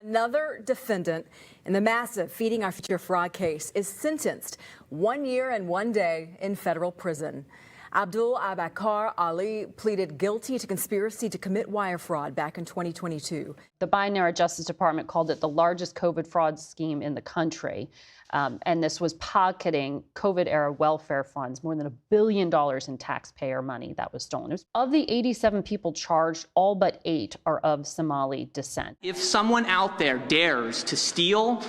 Another defendant in the massive Feeding Our Future fraud case is sentenced 1 year and 1 day in federal prison. Abdul Abakar Ali pleaded guilty to conspiracy to commit wire fraud back in 2022. The Biden-era Justice Department called it the largest COVID fraud scheme in the country. And this was pocketing COVID-era welfare funds, more than $1 billion in taxpayer money that was stolen. Of the 87 people charged, all but 8 are of Somali descent. If someone out there dares to steal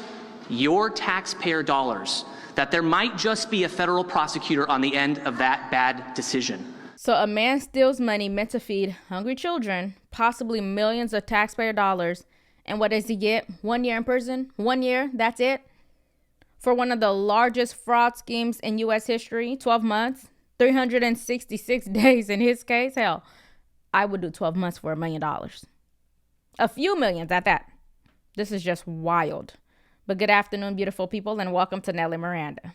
your taxpayer dollars, that there might just be a federal prosecutor on the end of that bad decision. So a man steals money meant to feed hungry children, possibly millions of taxpayer dollars, and what does he get? 1 year in prison? 1 year? That's it? For one of the largest fraud schemes in U.S. history, 12 months, 366 days in his case. Hell, I would do 12 months for $1 million. A few millions at that. This is just wild. But good afternoon, beautiful people, and welcome to Nelly Miranda.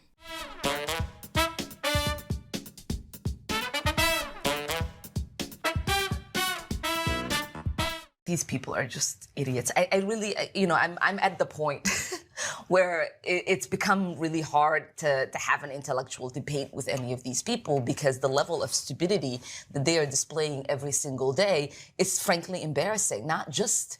These people are just idiots. I really, I'm at the point where it's become really hard to have an intellectual debate with any of these people because the level of stupidity that they are displaying every single day is frankly embarrassing, not just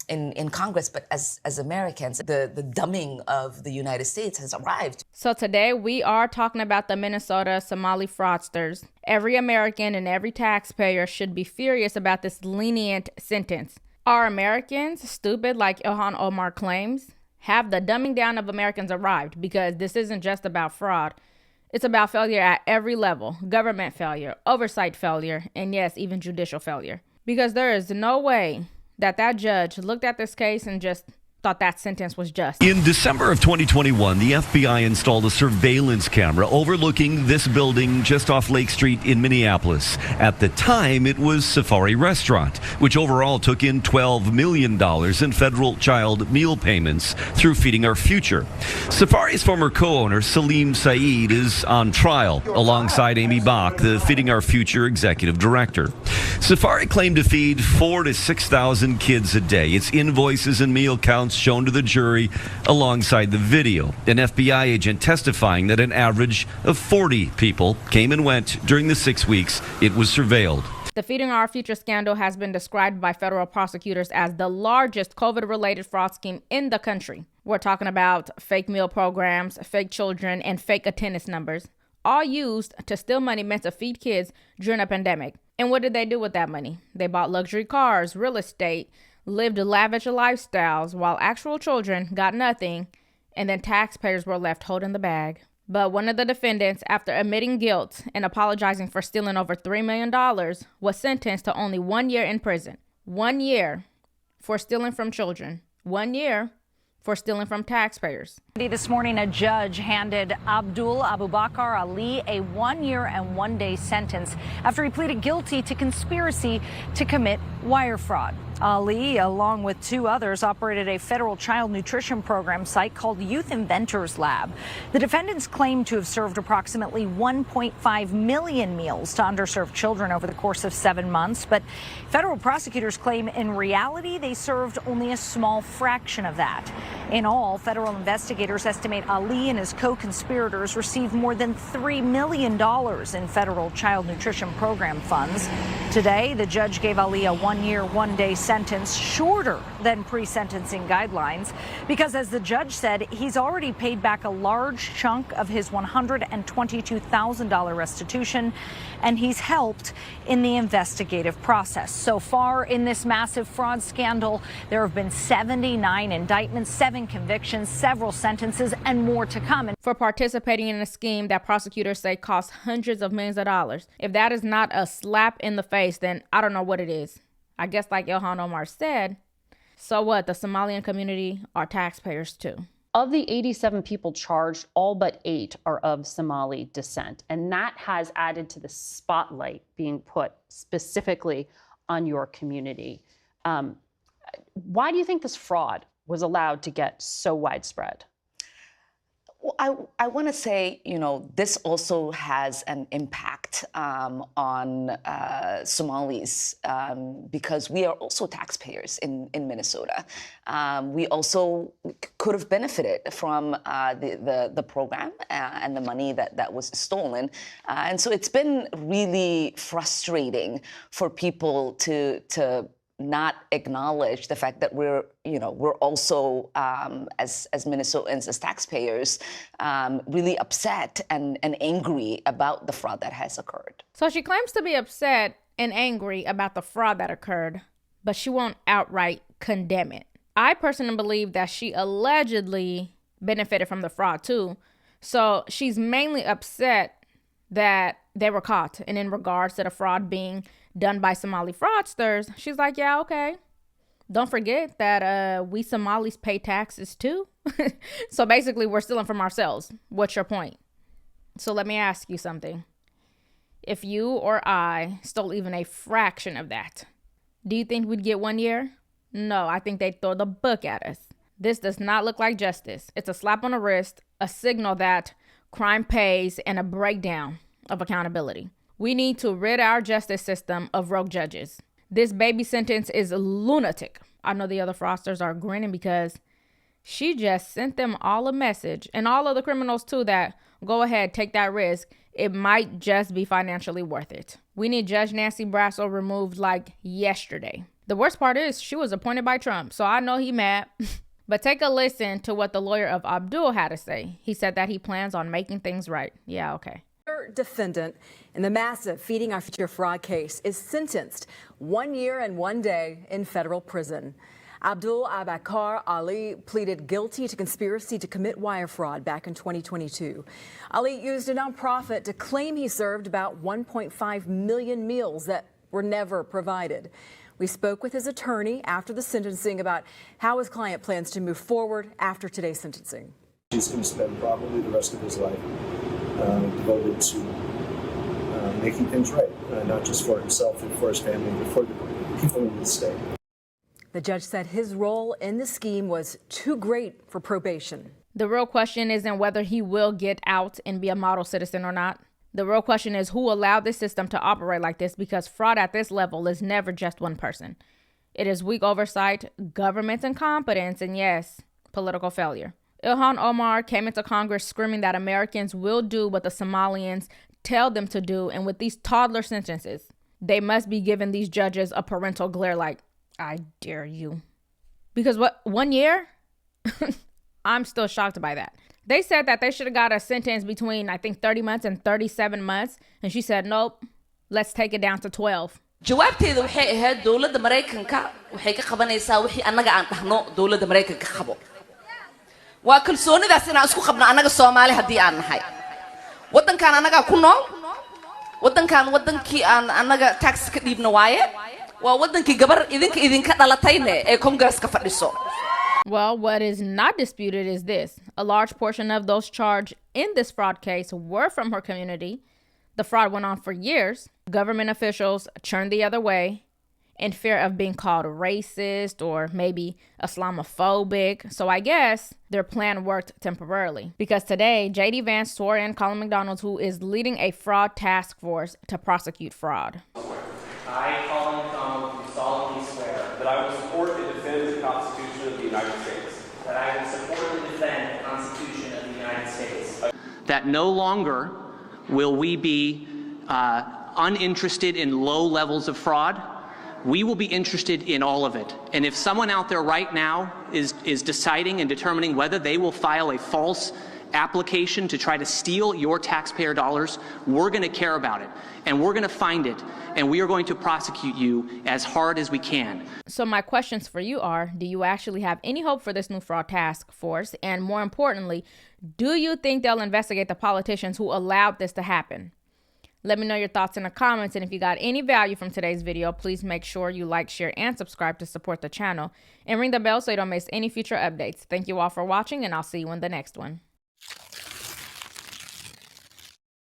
in Congress, but as Americans. The dumbing of the United States has arrived. So today we are talking about the Minnesota Somali fraudsters. Every American and every taxpayer should be furious about this lenient sentence. Are Americans stupid like Ilhan Omar claims? Have the dumbing down of Americans arrived? Because this isn't just about fraud. It's about failure at every level. Government failure, oversight failure, and yes, even judicial failure. Because there is no way that judge looked at this case and just thought that sentence was just. In December of 2021, the FBI installed a surveillance camera overlooking this building just off Lake Street in Minneapolis. At the time, it was Safari Restaurant, which overall took in $12 million in federal child meal payments through Feeding Our Future. Safari's former co-owner, Salim Saeed, is on trial alongside Amy Bach, the Feeding Our Future executive director. Safari claimed to feed 4,000 to 6,000 kids a day. Its invoices and meal counts shown to the jury alongside the video. An FBI agent testifying that an average of 40 people came and went during the 6 weeks it was surveilled. The Feeding Our Future scandal has been described by federal prosecutors as the largest COVID-related fraud scheme in the country. We're talking about fake meal programs, fake children, and fake attendance numbers, all used to steal money meant to feed kids during a pandemic. And what did they do with that money? They bought luxury cars, real estate, lived lavish lifestyles while actual children got nothing, and then taxpayers were left holding the bag. But one of the defendants, after admitting guilt and apologizing for stealing over $3 million, was sentenced to only 1 year in prison. 1 year for stealing from children. 1 year for stealing from taxpayers. This morning, a judge handed Abdul Abubakar Ali a 1 year and 1 day sentence after he pleaded guilty to conspiracy to commit wire fraud. Ali, along with 2 others, operated a federal child nutrition program site called Youth Inventors Lab. The defendants claim to have served approximately 1.5 million meals to underserved children over the course of 7 months, but federal prosecutors claim in reality they served only a small fraction of that. In all, federal investigators estimate Ali and his co-conspirators received more than $3 million in federal child nutrition program funds. Today, the judge gave Ali a 1 year, 1 day sentence, shorter than pre-sentencing guidelines, because as the judge said, he's already paid back a large chunk of his $122,000 restitution, and he's helped in the investigative process. So far in this massive fraud scandal, there have been 79 indictments, 7 convictions, several sentences, and more to come. For participating in a scheme that prosecutors say cost hundreds of millions of dollars. If that is not a slap in the face, then I don't know what it is. I guess like Ilhan Omar said, so what? The Somalian community are taxpayers too. Of the 87 people charged, all but 8 are of Somali descent. And that has added to the spotlight being put specifically on your community. Why do you think this fraud was allowed to get so widespread? Well, I want to say, this also has an impact on Somalis because we are also taxpayers in Minnesota. We also could have benefited from the program and the money that was stolen. And so it's been really frustrating for people to not acknowledge the fact that we're also, as Minnesotans, as taxpayers, really upset and angry about the fraud that has occurred. So she claims to be upset and angry about the fraud that occurred, but she won't outright condemn it. I personally believe that she allegedly benefited from the fraud too. So she's mainly upset that they were caught. And in regards to the fraud being done by Somali fraudsters, she's like, yeah, okay. Don't forget that we Somalis pay taxes too. So basically we're stealing from ourselves. What's your point? So let me ask you something. If you or I stole even a fraction of that, do you think we'd get 1 year? No, I think they'd throw the book at us. This does not look like justice. It's a slap on the wrist, a signal that crime pays, and a breakdown of accountability. We need to rid our justice system of rogue judges. This baby sentence is lunatic. I know the other fraudsters are grinning because she just sent them all a message, and all of the criminals too, that go ahead, take that risk. It might just be financially worth it. We need Judge Nancy Brasso removed like yesterday. The worst part is she was appointed by Trump, so I know he mad. But take a listen to what the lawyer of Abdul had to say. He said that he plans on making things right. Yeah, okay. Defendant in the massive Feeding Our Future fraud case is sentenced 1 year and 1 day in federal prison. Abdul Abakar Ali pleaded guilty to conspiracy to commit wire fraud back in 2022. Ali used a nonprofit to claim he served about 1.5 million meals that were never provided. We spoke with his attorney after the sentencing about how his client plans to move forward after today's sentencing. He's going to spend probably the rest of his life devoted to making things right, not just for himself and for his family, but for the people in the state. The judge said his role in the scheme was too great for probation. The real question isn't whether he will get out and be a model citizen or not. The real question is who allowed this system to operate like this, because fraud at this level is never just one person. It is weak oversight, government incompetence, and yes, political failure. Ilhan Omar came into Congress screaming that Americans will do what the Somalians tell them to do, and with these toddler sentences, they must be giving these judges a parental glare like, I dare you. Because what, 1 year? I'm still shocked by that. They said that they should have got a sentence between, I think, 30 months and 37 months. And she said, nope, let's take it down to 12. jawaabteedu waxay ahayd dawladda Mareykanka waxay ka qabanaysaa wixii annaga aan dhahno dawladda Mareykanka qabo waa kalsoonidaas inaan isku qabno annaga Soomaali hadii aan nahay wadankan annaga ku nool wadankan wadankii aan annaga tax ka dhiibno waaye waa wadankii gabar idinka dhalatayne ee Congress-ka fadhiso. Well, what is not disputed is this. A large portion of those charged in this fraud case were from her community. The fraud went on for years. Government officials turned the other way in fear of being called racist or maybe Islamophobic. So I guess their plan worked temporarily. Because today, J.D. Vance swore in Colin McDonald, who is leading a fraud task force to prosecute fraud. I, Colin McDonald, do solemnly swear that I will support and defend the Constitution of the United States. That I will support and defend the Constitution of the United States. That no longer will we be uninterested in low levels of fraud. We will be interested in all of it. And if someone out there right now is deciding and determining whether they will file a false application to try to steal your taxpayer dollars, we're going to care about it. And we're going to find it. And we are going to prosecute you as hard as we can. So my questions for you are, do you actually have any hope for this new fraud task force? And more importantly, do you think they'll investigate the politicians who allowed this to happen? Let me know your thoughts in the comments. And if you got any value from today's video, please make sure you like, share, and subscribe to support the channel. And ring the bell so you don't miss any future updates. Thank you all for watching, and I'll see you in the next one.